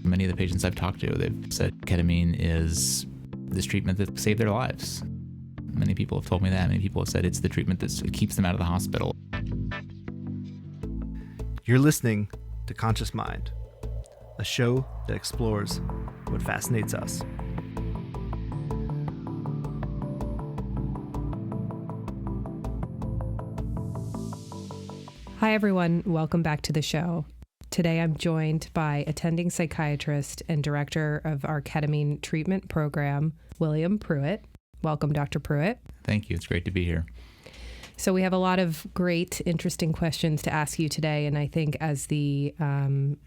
Many of the patients I've talked to, they've said ketamine is this treatment that saved their lives. Many people have told me that. Many people have said it's the treatment that keeps them out of the hospital. You're listening to Conscious Mind, a show that explores what fascinates us. Hi, everyone. Welcome back to the show. Today, I'm joined by attending psychiatrist and director of our ketamine treatment program, William Prueitt. Welcome, Dr. Prueitt. Thank you. It's great to be here. So we have a lot of great, interesting questions to ask you today. And I think as the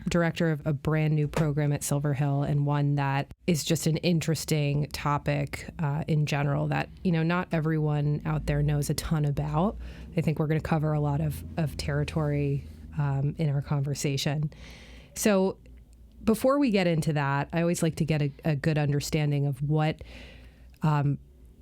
director of a brand new program at Silver Hill, and one that is just an interesting topic in general that, not everyone out there knows a ton about, I think we're going to cover a lot of territory in our conversation. So before we get into that, I always like to get a good understanding of what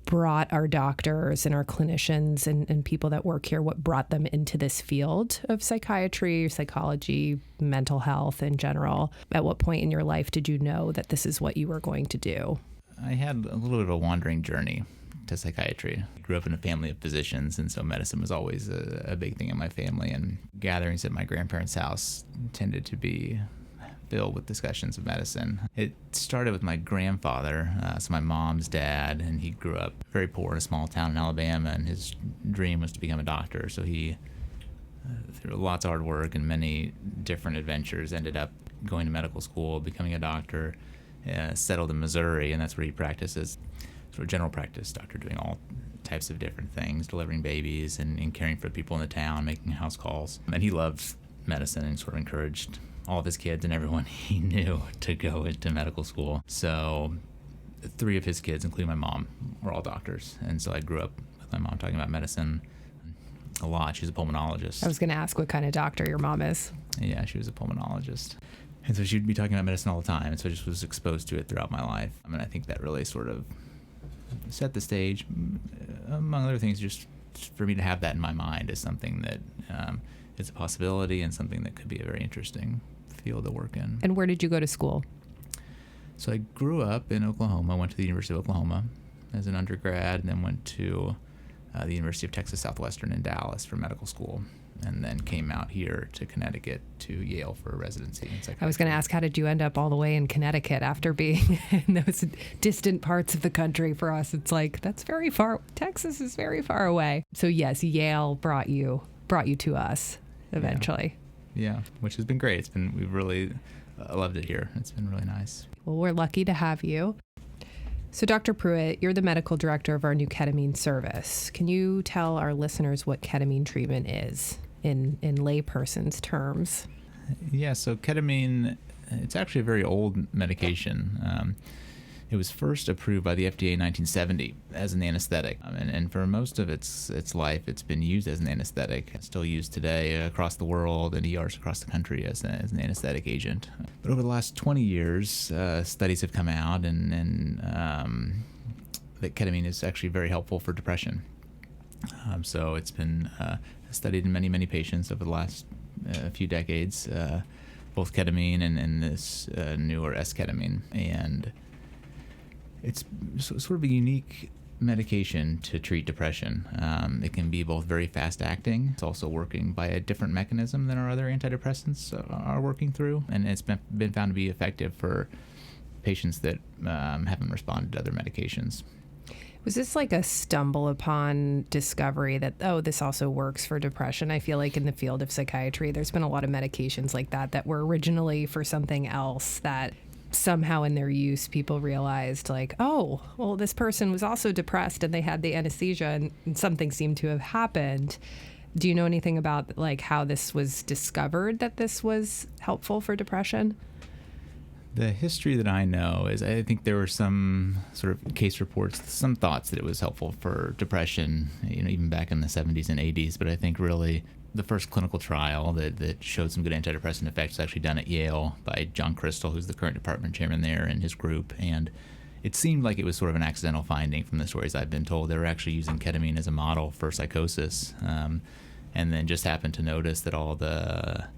brought our doctors and our clinicians and people that work here, what brought them into this field of psychiatry, psychology, mental health in general. At what point in your life did you know that this is what you were going to do? I had a little bit of a wandering journey to psychiatry. I grew up in a family of physicians, and so medicine was always a big thing in my family, and gatherings at my grandparents' house tended to be filled with discussions of medicine. It started with my grandfather, so my mom's dad, and he grew up very poor in a small town in Alabama, and his dream was to become a doctor. So he, through lots of hard work and many different adventures, ended up going to medical school, becoming a doctor, settled in Missouri, and that's where he practices sort of general practice doctor, doing all types of different things, delivering babies and caring for people in the town, making house calls. And he loved medicine and sort of encouraged all of his kids and everyone he knew to go into medical school. So 3 of his kids, including my mom, were all doctors. And so I grew up with my mom talking about medicine a lot. She's a pulmonologist. I was going to ask what kind of doctor your mom is. Yeah, she was a pulmonologist. And so she'd be talking about medicine all the time. And so I just was exposed to it throughout my life. I mean, I think that really sort of set the stage, among other things, just for me to have that in my mind as something that is a possibility and something that could be a very interesting field to work in. And where did you go to school? So I grew up in Oklahoma. I went to the University of Oklahoma as an undergrad, and then went to the University of Texas Southwestern in Dallas for medical school, and then came out here to Connecticut to Yale for a residency in psychiatry. I was going to ask, how did you end up all the way in Connecticut after being in those distant parts of the country? For us, it's like, that's very far. Texas is very far away. So yes, Yale brought you to us eventually. Yeah, which has been great. We've really loved it here. It's been really nice. Well, we're lucky to have you. So Dr. Prueitt, you're the medical director of our new ketamine service. Can you tell our listeners what ketamine treatment is in layperson's terms? Yeah, so ketamine, it's actually a very old medication. It was first approved by the FDA in 1970 as an anesthetic. And for most of its life, it's been used as an anesthetic. It's still used today across the world and ERs across the country as an anesthetic agent. But over the last 20 years, studies have come out and that ketamine is actually very helpful for depression. So it's been studied in many, many patients over the last few decades, both ketamine and this newer S-ketamine. And it's sort of a unique medication to treat depression. It can be both very fast-acting. It's also working by a different mechanism than our other antidepressants are working through, and it's been found to be effective for patients that haven't responded to other medications. Was this like a stumble upon discovery that, this also works for depression? I feel like in the field of psychiatry, there's been a lot of medications like that were originally for something else that somehow in their use, people realized like, oh, well, this person was also depressed and they had the anesthesia and something seemed to have happened. Do you know anything about like how this was discovered, that this was helpful for depression? The history that I know is I think there were some sort of case reports, some thoughts that it was helpful for depression, even back in the 70s and 80s. But I think really the first clinical trial that showed some good antidepressant effects was actually done at Yale by John Crystal, who's the current department chairman there, and his group. And it seemed like it was sort of an accidental finding from the stories I've been told. They were actually using ketamine as a model for psychosis, and then just happened to notice that all the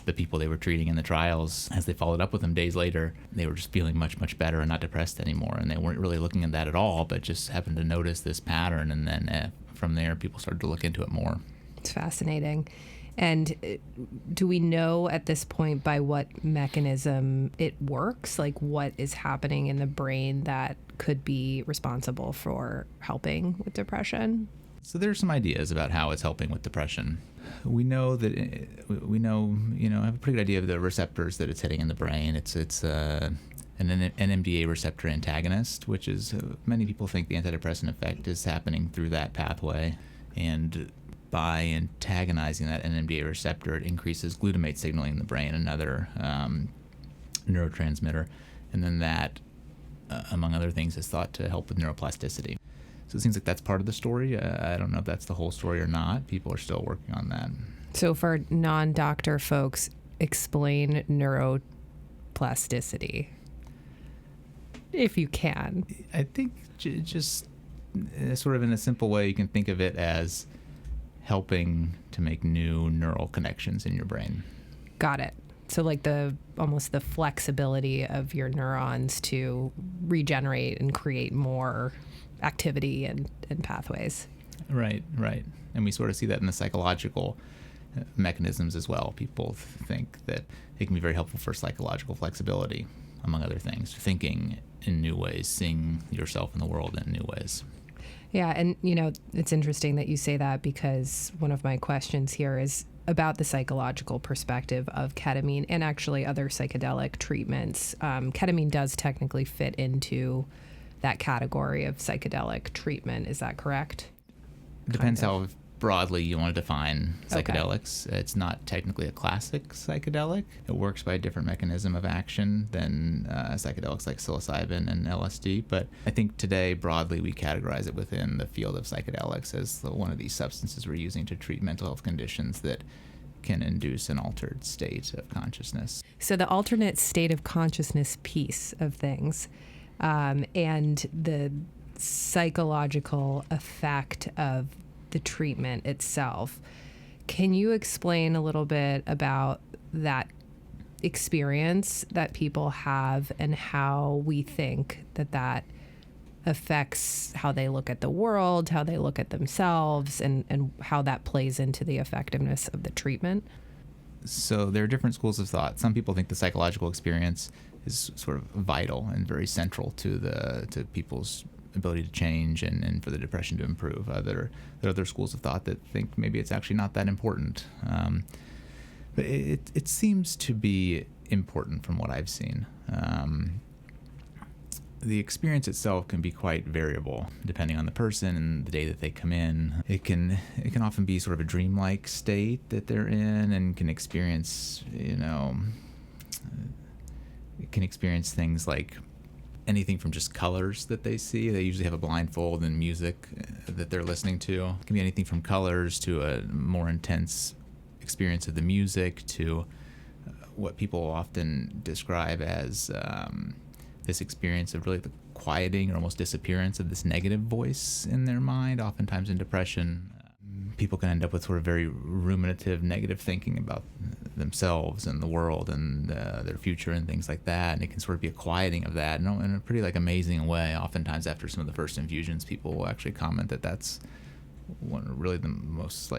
the people they were treating in the trials, as they followed up with them days later, they were just feeling much, much better and not depressed anymore. And they weren't really looking at that at all, but just happened to notice this pattern. And then from there, people started to look into it more. It's fascinating. And do we know at this point by what mechanism it works? Like what is happening in the brain that could be responsible for helping with depression? So there's some ideas about how it's helping with depression. We know that I have a pretty good idea of the receptors that it's hitting in the brain. It's an NMDA receptor antagonist, which is many people think the antidepressant effect is happening through that pathway, and by antagonizing that NMDA receptor, it increases glutamate signaling in the brain, another neurotransmitter, and then that, among other things, is thought to help with neuroplasticity. So it seems like that's part of the story. I don't know if that's the whole story or not. People are still working on that. So for non-doctor folks, explain neuroplasticity, if you can. I think just sort of in a simple way, you can think of it as helping to make new neural connections in your brain. Got it. So like almost the flexibility of your neurons to regenerate and create more activity and pathways. Right. And we sort of see that in the psychological mechanisms as well. People think that it can be very helpful for psychological flexibility, among other things, thinking in new ways, seeing yourself in the world in new ways. Yeah, and it's interesting that you say that, because one of my questions here is about the psychological perspective of ketamine and actually other psychedelic treatments. Ketamine does technically fit into that category of psychedelic treatment. Is that correct? It depends how broadly you want to define psychedelics. Okay. It's not technically a classic psychedelic. It works by a different mechanism of action than psychedelics like psilocybin and LSD. But I think today, broadly, we categorize it within the field of psychedelics as one of these substances we're using to treat mental health conditions that can induce an altered state of consciousness. So the alternate state of consciousness piece of things, and the psychological effect of the treatment itself. Can you explain a little bit about that experience that people have and how we think that affects how they look at the world, how they look at themselves, and how that plays into the effectiveness of the treatment? So there are different schools of thought. Some people think the psychological experience is sort of vital and very central to people's ability to change and for the depression to improve. There are other schools of thought that think maybe it's actually not that important. But it seems to be important from what I've seen. The experience itself can be quite variable depending on the person and the day that they come in. It can often be sort of a dreamlike state that they're in, and can experience, it can experience things like anything from just colors that they see. They usually have a blindfold and music that they're listening to. It can be anything from colors to a more intense experience of the music to what people often describe as this experience of really the quieting or almost disappearance of this negative voice in their mind. Oftentimes in depression, people can end up with sort of very ruminative, negative thinking about themselves and the world and their future and things like that. And it can sort of be a quieting of that in a pretty amazing way. Oftentimes after some of the first infusions, people will actually comment that that's really the most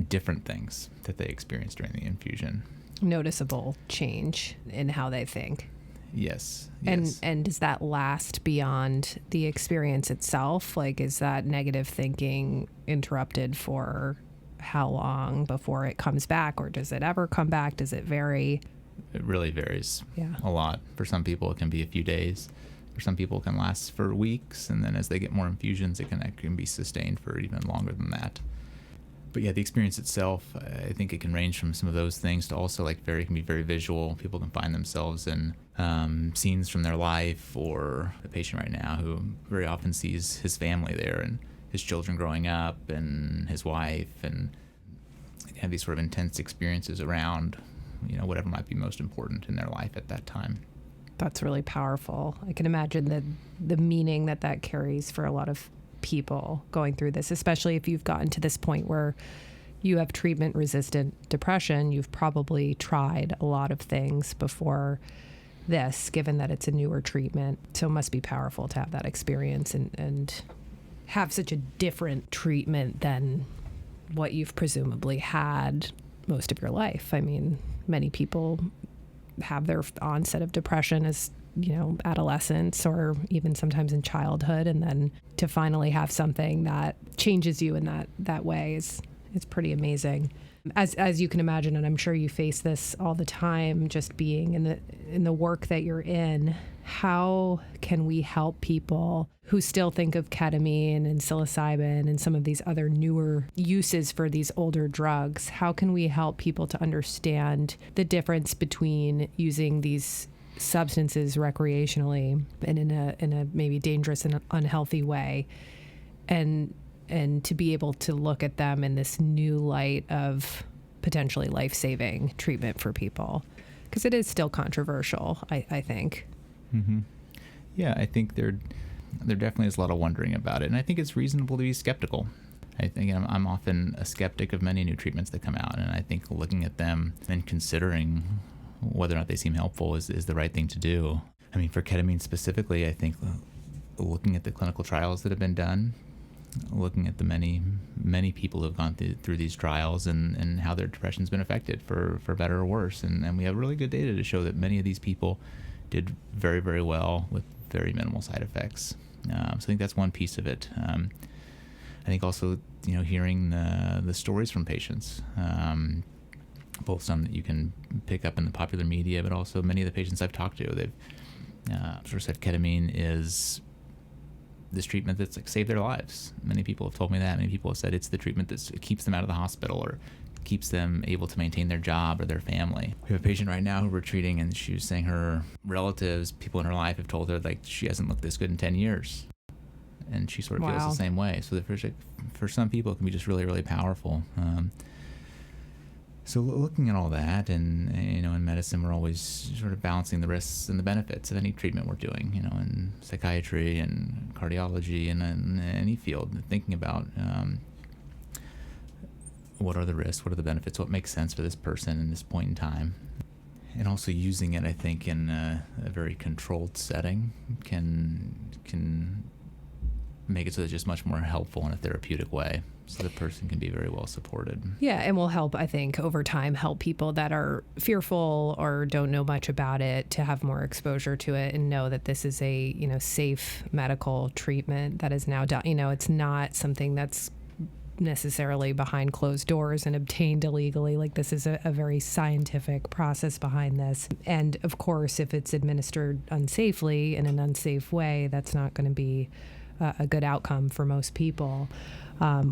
different things that they experience during the infusion. Noticeable change in how they think. Yes. And does that last beyond the experience itself? Like, is that negative thinking interrupted for how long before it comes back, or does it ever come back? Does it vary? It really varies. Yeah. A lot. For some people, it can be a few days. For some people, it can last for weeks, and then as they get more infusions, it can be sustained for even longer than that. But yeah, the experience itself, I think it can range from some of those things to also it can be very visual. People can find themselves in scenes from their life, or a patient right now who very often sees his family there and his children growing up and his wife, and have these sort of intense experiences around, whatever might be most important in their life at that time. That's really powerful. I can imagine the meaning that carries for a lot of people going through this, especially if you've gotten to this point where you have treatment-resistant depression, you've probably tried a lot of things before this, given that it's a newer treatment. So it must be powerful to have that experience and have such a different treatment than what you've presumably had most of your life. I mean, many people have their onset of depression as, adolescence or even sometimes in childhood. And then to finally have something that changes you in that way is pretty amazing. As you can imagine, and I'm sure you face this all the time, just being in the work that you're in, how can we help people who still think of ketamine and psilocybin and some of these other newer uses for these older drugs? How can we help people to understand the difference between using these substances recreationally and in a maybe dangerous and unhealthy way, and to be able to look at them in this new light of potentially life-saving treatment for people? Because it is still controversial, I think. Mm-hmm. Yeah, I think there definitely is a lot of wondering about it, and I think it's reasonable to be skeptical. I think I'm often a skeptic of many new treatments that come out, and I think looking at them and considering whether or not they seem helpful is the right thing to do. I mean, for ketamine specifically, I think looking at the clinical trials that have been done, looking at the many people who have gone through these trials and how their depression's been affected for better or worse, and we have really good data to show that many of these people did very, very well with very minimal side effects. So I think that's one piece of it. I think also, hearing the stories from patients, both some that you can pick up in the popular media, but also many of the patients I've talked to, they've sort of said ketamine is this treatment that's saved their lives. Many people have told me that. Many people have said it's the treatment that keeps them out of the hospital or keeps them able to maintain their job or their family. We have a patient right now who we're treating, and she was saying her relatives, people in her life, have told her she hasn't looked this good in 10 years. And she sort of feels the same way. So for some people, it can be just really, really powerful. So looking at all that, and in medicine, we're always sort of balancing the risks and the benefits of any treatment we're doing, in psychiatry and cardiology and in any field, thinking about what are the risks, what are the benefits, what makes sense for this person in this point in time. And also using it, I think, in a very controlled setting can make it so it's just much more helpful in a therapeutic way, so the person can be very well supported. Yeah, and will help, I think, over time, help people that are fearful or don't know much about it to have more exposure to it and know that this is a, safe medical treatment that is now done. It's not something that's necessarily behind closed doors and obtained illegally. This is a very scientific process behind this. And of course, if it's administered unsafely in an unsafe way, that's not going to be a good outcome for most people.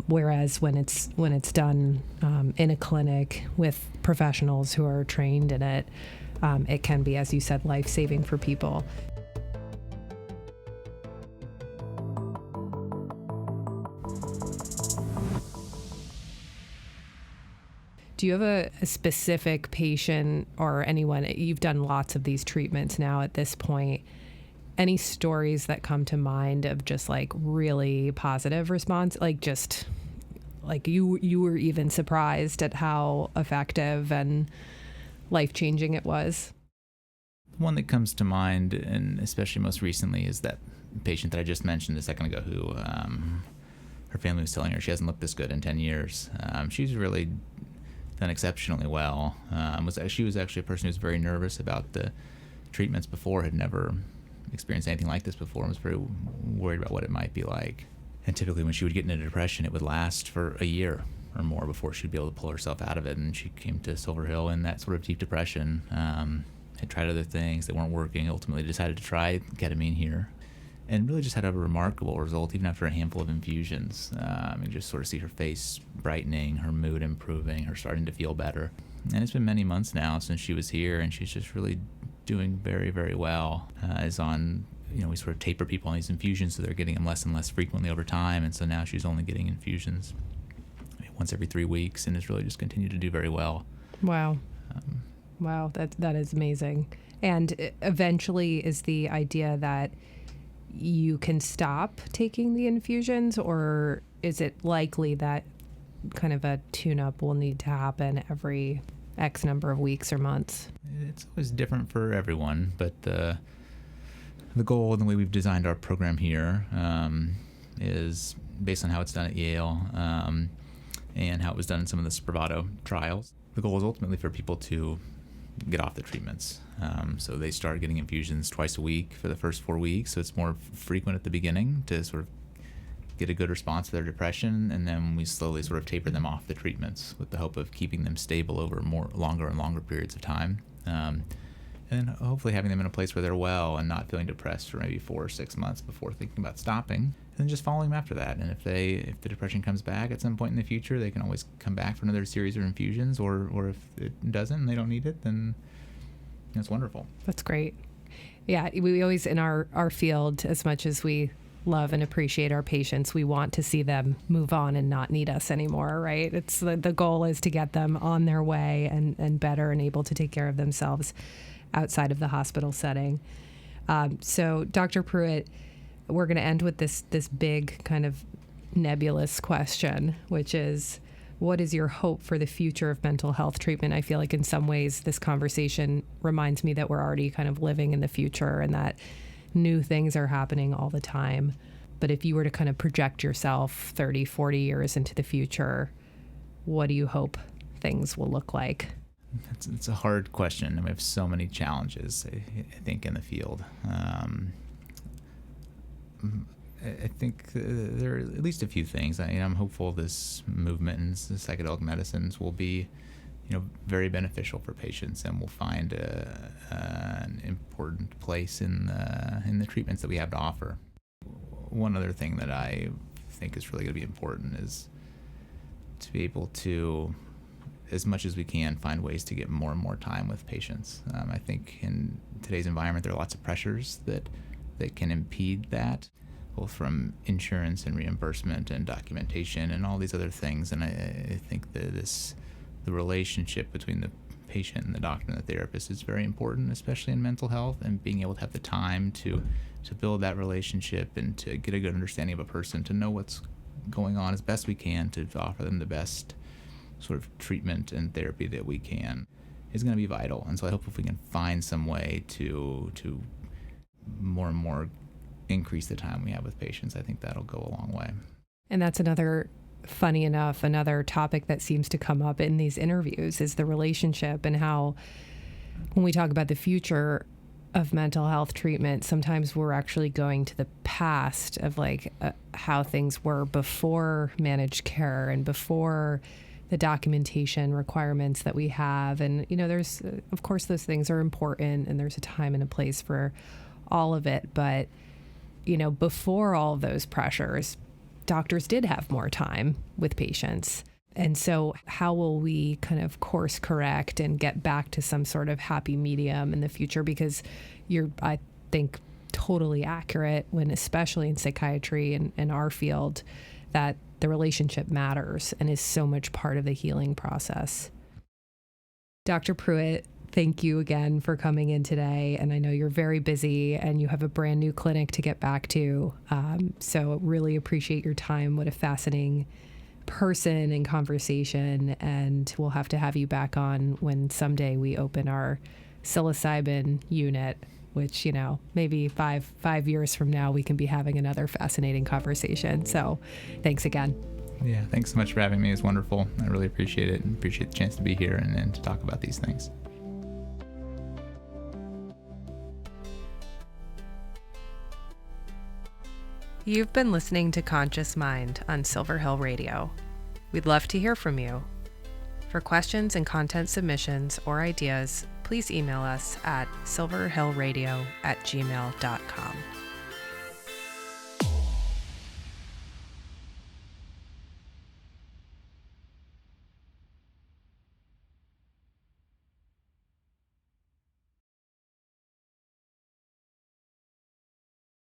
Whereas when it's done in a clinic with professionals who are trained in it, it can be, as you said, life-saving for people. Do you have a specific patient or anyone, you've done lots of these treatments now at this point, any stories that come to mind of just really positive response? You were even surprised at how effective and life-changing it was? One that comes to mind, and especially most recently, is that patient that I just mentioned a second ago who her family was telling her she hasn't looked this good in 10 years. She's really done exceptionally well. She was actually a person who was very nervous about the treatments before, had never experienced anything like this before, and was very worried about what it might be like. And typically when she would get into depression, it would last for a year or more before she'd be able to pull herself out of it. And she came to Silver Hill in that sort of deep depression, had tried other things that weren't working, ultimately decided to try ketamine here, and really just had a remarkable result even after a handful of infusions. You just sort of see her face brightening, her mood improving, her starting to feel better. And it's been many months now since she was here, and she's just really doing very, very well. We sort of taper people on these infusions, so they're getting them less and less frequently over time. And so now she's only getting infusions once every 3 weeks, and has really just continued to do very well. Wow. Wow, that is amazing. And eventually is the idea that you can stop taking the infusions, or is it likely that kind of a tune-up will need to happen every X number of weeks or months? It's always different for everyone, but the goal and the way we've designed our program here is based on how it's done at Yale and how it was done in some of the Spravato trials. The goal is ultimately for people to get off the treatments. So they start getting infusions twice a week for the first 4 weeks. So it's more frequent at the beginning to sort of get a good response to their depression, and then we slowly sort of taper them off the treatments with the hope of keeping them stable over longer and longer periods of time. And hopefully having them in a place where they're well and not feeling depressed for maybe 4 or 6 months before thinking about stopping, and then just following them after that. And if the depression comes back at some point in the future, they can always come back for another series of infusions, or if it doesn't and they don't need it, then it's wonderful. That's great. Yeah, we always, in our field, as much as we love and appreciate our patients, we want to see them move on and not need us anymore, right? It's the goal is to get them on their way and better and able to take care of themselves outside of the hospital setting. So Dr. Prueitt, we're going to end with this big kind of nebulous question, which is, what is your hope for the future of mental health treatment? I feel like in some ways this conversation reminds me that we're already kind of living in the future and that new things are happening all the time. But if you were to kind of project yourself 30, 40 years into the future, what do you hope things will look like? It's a hard question. And we have so many challenges, I think, in the field. I think there are at least a few things. I'm hopeful this movement in psychedelic medicines will be, very beneficial for patients, and will find an important place in the treatments that we have to offer. One other thing that I think is really going to be important is to be able to, as much as we can, find ways to get more and more time with patients. I think in today's environment, there are lots of pressures that can impede that, both from insurance and reimbursement and documentation and all these other things. And I think that the relationship between the patient and the doctor and the therapist is very important, especially in mental health, and being able to have the time to build that relationship and to get a good understanding of a person, to know what's going on as best we can, to offer them the best sort of treatment and therapy that we can, is going to be vital. And so I hope if we can find some way to more and more increase the time we have with patients, I think that'll go a long way. And that's another topic that seems to come up in these interviews is the relationship, and how when we talk about the future of mental health treatment, sometimes we're actually going to the past of how things were before managed care and before the documentation requirements that we have. And, there's, of course, those things are important, and there's a time and a place for all of it. But, before all of those pressures, doctors did have more time with patients. And so how will we kind of course correct and get back to some sort of happy medium in the future? Because you're, I think, totally accurate when, especially in psychiatry and in our field, that the relationship matters and is so much part of the healing process. Dr. Prueitt, thank you again for coming in today. And I know you're very busy and you have a brand new clinic to get back to. So really appreciate your time. What a fascinating person and conversation. And we'll have to have you back on when someday we open our psilocybin unit, which, maybe five years from now, we can be having another fascinating conversation. So thanks again. Yeah, thanks so much for having me. It's wonderful. I really appreciate it, and appreciate the chance to be here and to talk about these things. You've been listening to Conscious Mind on Silver Hill Radio. We'd love to hear from you. For questions and content submissions or ideas, please email us at silverhillradio@gmail.com.